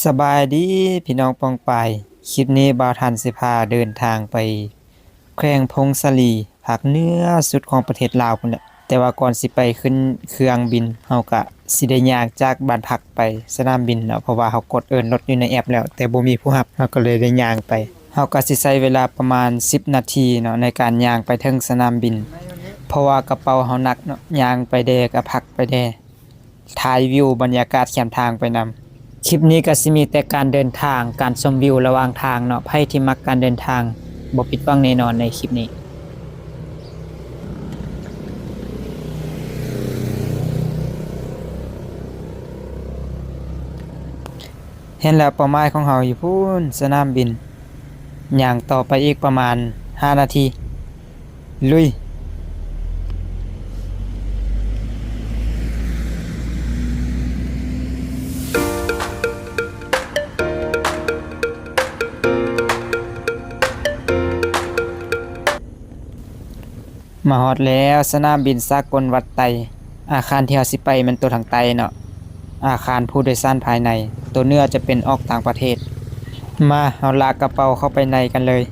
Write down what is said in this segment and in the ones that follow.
สบายดีพี่น้องปองปายคลิปนี้บ่าวทันสิพาเดินทางไปแขวงพงสลีภาคเหนือสุดของประเทศลาวพุ่นแหละแต่ว่าก่อนสิไปขึ้นเครื่องบินเฮาก็สิได้ย่างจากบ้านพักไปสนามบินเนาะเพราะว่าเฮากดเอิ้นรถอยู่ในแอปแล้วแต่บ่มีผู้รับเฮาก็เลยได้ย่างไปเฮาก็สิใช้เวลาประมาณ10นาทีเนาะในการย่างไปถึงสนามบินเพราะว่ากระเป๋าเฮาหนักเนาะย่างไปแดก็พักไปแดถ่ายวิวบรรยากาศแคมทางไปนำ คลิปนี้ก็สิมีแต่การเดินทางการชมวิวระหว่างทางเนาะไผที่มักการเดินทางบ่ผิดหวังแน่นอนในคลิปนี้เห็นแล้วเป้าหมายของเราอยู่พู้นสนามบินย่างต่อไปอีกประมาณ5นาทีลุยมาฮอดแล้วสนามบินสากลวัดไตอาคารที่เราสิไปมันตัวทางไตเนาะอาคารผู้โดยสารภายในตัวเนื้อจะเป็นออกต่างประเทศมาเอาลากกระเป๋าเข้าไปในกันเลย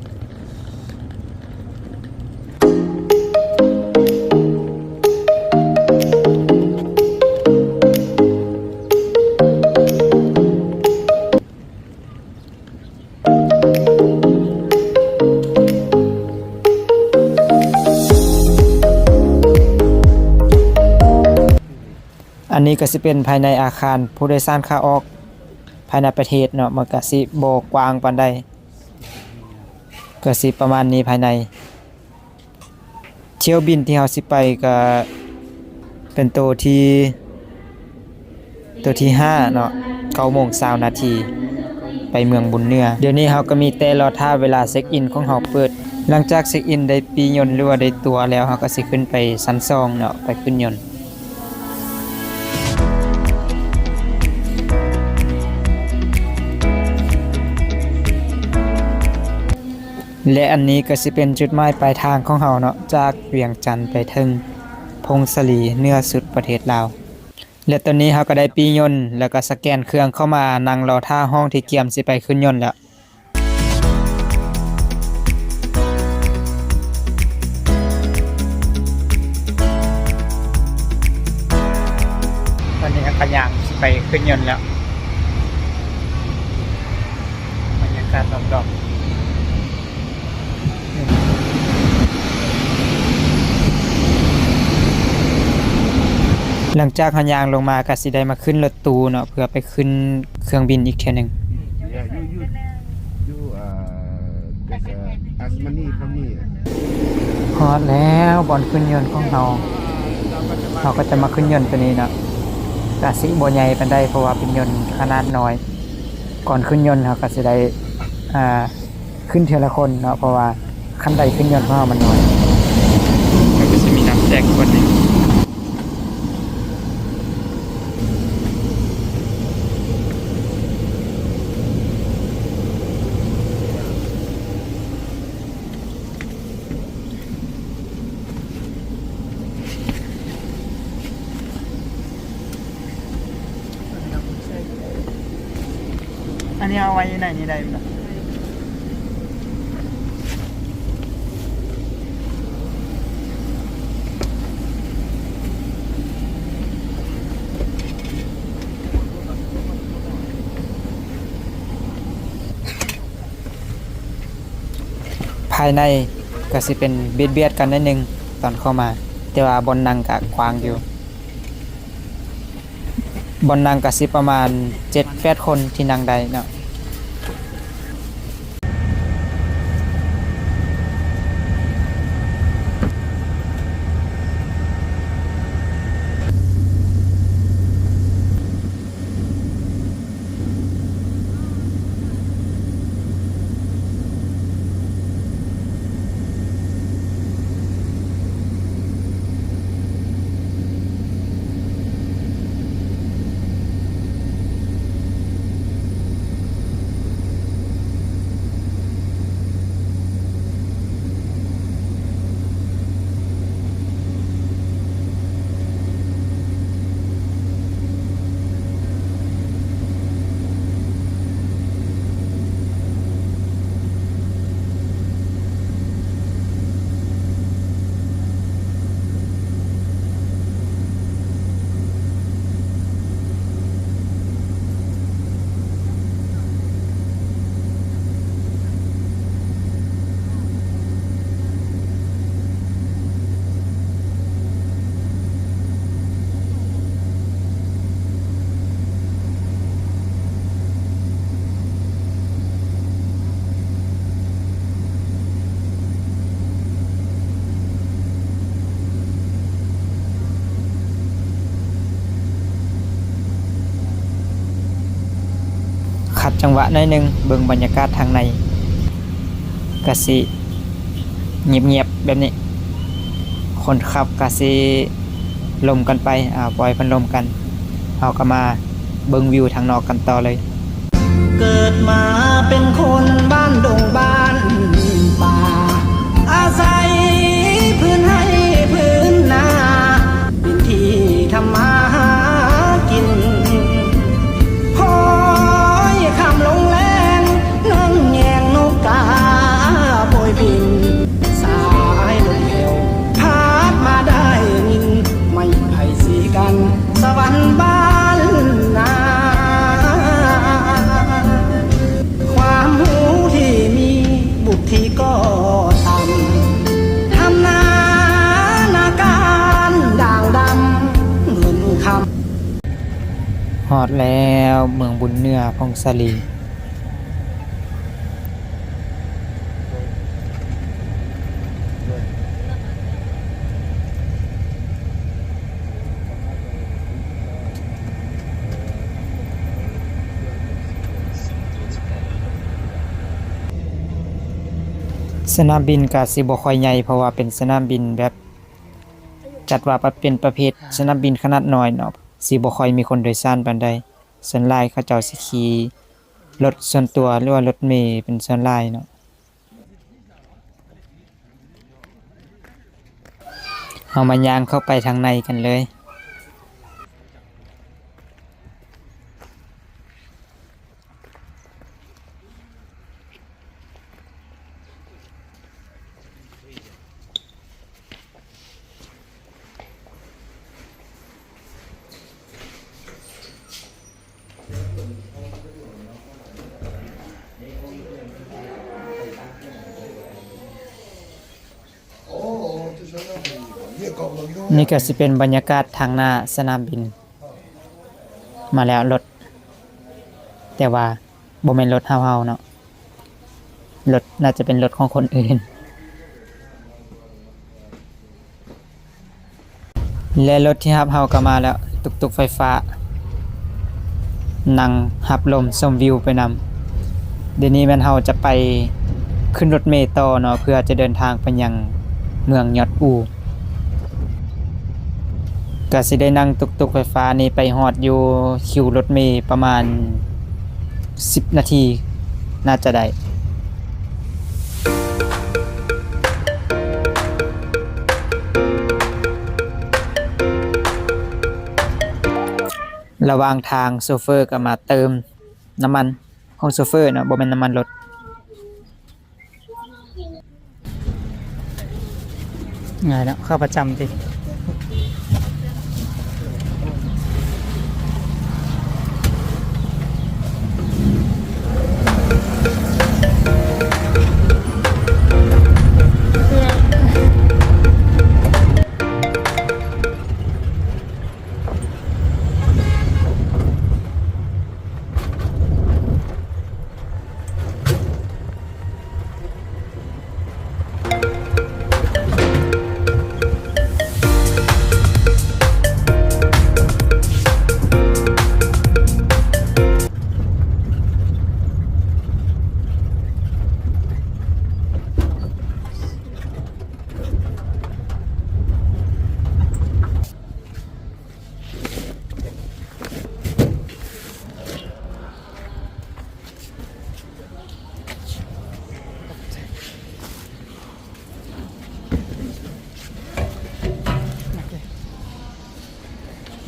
อันนี้ก็สิเป็นภายในอาคารผู้โดยสารขาออกภายในประเทศเนาะมันก็สิบ่กว้างปานใดก็สิประมาณนี้ภายในเที่ยวบินที่เฮาสิไปก็เป็นตัวที่5เนาะ9:20นาทีไปเมืองบุญเนื้อเดี๋ยวนี้เฮาก็มีแต่รอท่าเวลาเช็คอินของเฮาเปิดหลังจากเช็คอินได้ปียนต์หรือว่าได้ตั๋วแล้วเฮาก็สิขึ้นไปชั้น2เนาะไปขึ้นยนต์ และอันนี้ก็สิเป็นจุดหมายปลายทางของเราเนาะจากเวียงจันทน์ไปถึงพงสลีเหนือสุดประเทศลาวและตอนนี้เราก็ได้ปียนต์แล้วก็สแกนเครื่องเข้ามานั่งรอท่าห้องที่เกียมสิไปขึ้นยนต์แล้วตอนนี้ก็ย่างสิไปขึ้นยนต์แล้วบรรยากาศรอบๆ หลังจากหันยางลงมาก็สิได้มาขึ้นรถตู้เนาะเพื่อไปขึ้นเครื่องบินอีกเทื่อหนึง Yeah, you there's as money from me. ฮอดแล้วบอนขึ้นยนต์ของเราก็จะมาขึ้นยนต์ตัวนี้เนาะกะสิบ่ใหญ่ปานใดเพราะว่าเป็นยนต์ขนาดน้อย ก่อนขึ้นยนต์เราก็สิได้อ่าขึ้นทีละคนเนาะเพราะว่าคันใดขึ้นยนต์ของเรามันน้อยก็สิมีน้ำแจกคนนึงอันนี้เอาไว้ไหนนี่ได้บ่ภายในก็สิเป็นเบียดๆกันนิดนึงตอนเข้ามาแต่ว่าบนนั่งก็กว้างอยู่บนนั่งก็สิประมาณ7-8คนที่นั่งได้เนาะ ขัดจังหวะหน่อยหนึงเบิ่งบรรยากาศทางในก็สิเงียบๆแบบนี้คนขับก็สิลมกันไปปล่อยเพิ่นลมกันเฮาก็มาเบิ่งวิวทางนอกกันต่อเลยเกิดมาเป็นคนบ้านดงบ้านป่าอาศัยพื้นให้พื้นนาเป็นที่ทำมาหากินคอยคำลงแรงนั่งแยงนกกาโบยบินสายลมเร็วพัดมาได้นินไม่ไผ่สีกันสวรรค์บ้านนาความหูที่มีบุตรที่ก็ต่ำทำนาการด่างดำเงินคำ ฮอดแล้วเมืองบุญเนื้อพงศาลีสนามบินก็สิบ่ค่อยใหญ่เพราะว่าเป็นสนามบินแบบจัดว่าเป็นประเภทสนามบินขนาดน้อยเนาะสิบ่ค่อยมีคนโดยสารปานใดส่วนหลายเขาเจ้าสิขี่รถส่วนตัวหรือว่ารถเมล์เป็นส่วนหลายเนาะเอามาย่างเข้าไปทางในกันเลยนี่ก็สิเป็นบรรยากาศทางหน้าสนามบินมาแล้วรถแต่ว่าบ่แม่นรถเฮาๆเนาะรถน่าจะเป็นรถของคนอื่นและรถที่รับเฮาก็มาแล้วตุกๆไฟฟ้านั่งรับลมชมวิวไปนำเดี๋ยวนี้แม่นเฮาจะไปขึ้นรถเมล์ต่อเนาะเพื่อจะเดินทางไปยังเมืองยอดอูก็สิได้นั่งตุกๆไฟฟ้านี่ไปฮอดอยู่คิวรถเมล์ประมาณ10นาทีน่าจะได้ระหว่างทางโชเฟอร์ก็มาเติมน้ำมันของโชเฟอร์เนาะบ่แม่นน้ำมันรถง่ายแล้วเข้าประจำติ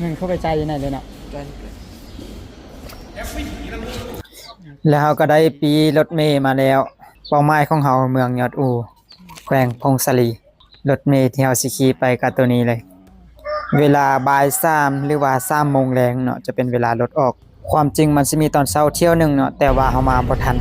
เงินเข้าไปใจอยู่ไหนเลยเนาะแล้วเราก็ได้ปีรถเมล์มาแล้วเป้าหมายของเราเมืองยอดอูแขวงพงศาลีรถเมล์ที่เราสิขี่ไปกับตัวนี้เลยเวลาบ่าย3หรือว่า3 โมงแรงเนาะจะเป็นเวลารถออกความจริงมันสิมีตอนเช้าเที่ยวนึงเนาะแต่ว่าเรามาบ่ทัน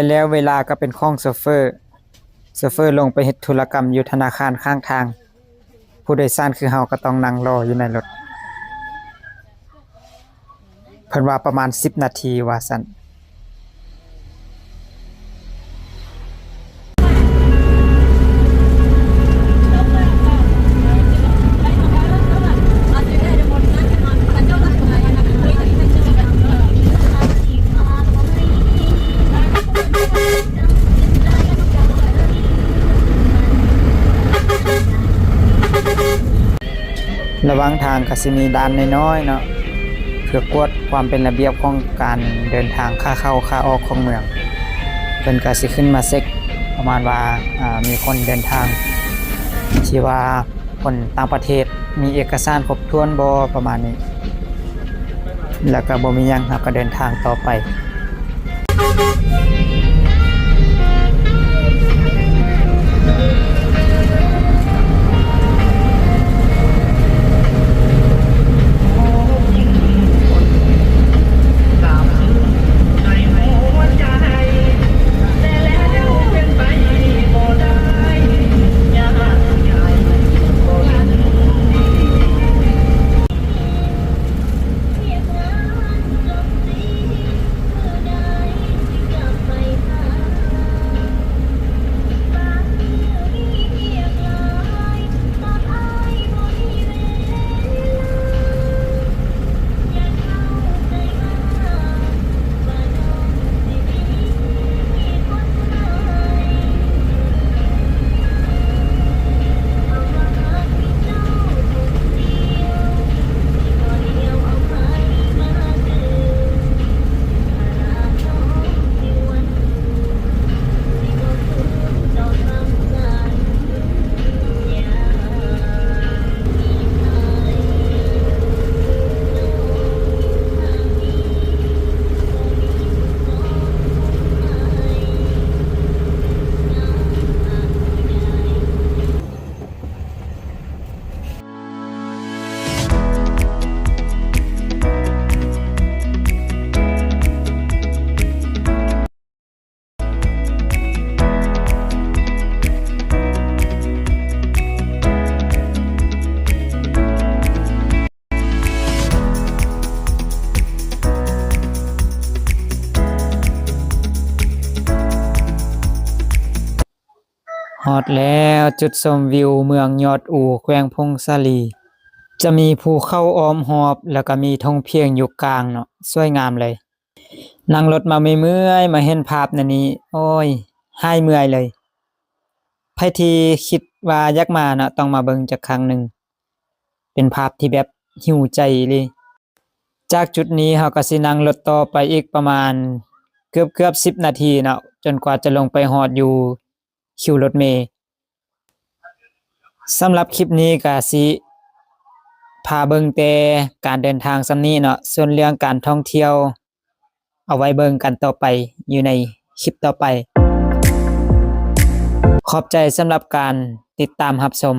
แล้วเวลาก็เป็นของโซเฟอร์ โชเฟอร์ลงไปเฮ็ดธุรกรรมอยู่ธนาคารข้างทาง ผู้โดยสารคือเฮาก็ต้องนั่งรออยู่ในรถเพิ่นว่าประมาณ10นาทีว่าซั่นระหว่างทางก็สิมีด่านน้อยๆเนาะเพื่อกวดความเป็นระเบียบของการเดินทางค่าเข้าค่าออกของเมืองเพิ่นก็สิขึ้นมาเช็คประมาณว่ามีคนเดินทางที่ว่าคนต่างประเทศมีเอกสารครบถ้วนบ่ประมาณนี้แล้วก็บ่มีหยังครับก็เดินทางต่อไปฮอดแล้วจุดชมวิวเมืองยอดอู่แขวงพงศาลีจะมีภูเขาอ้อมหอบแล้วก็มีธงเพียงอยู่กลางเนาะสวยงามเลยนั่งรถมาไม่เมื่อยมาเห็นภาพนั่นนี้โอ้ยหายเมื่อยเลยไผที่คิดว่าอยากมาเนาะต้องมาเบิ่งจักครั้งหนึ่งเป็นภาพที่แบบหิวใจเลยจากจุดนี้เฮาก็สินั่งรถต่อไปอีกประมาณเกือบ10นาทีเนาะจนกว่าจะลงไปฮอดอยู่คิวรถเมล์สำหรับคลิปนี้ก็สิพาเบิ่งแต่การเดินทางส่ำนี้เนาะส่วนเรื่องการท่องเที่ยวเอาไว้เบิ่งกันต่อไปอยู่ในคลิปต่อไปขอบใจสำหรับการติดตามรับชม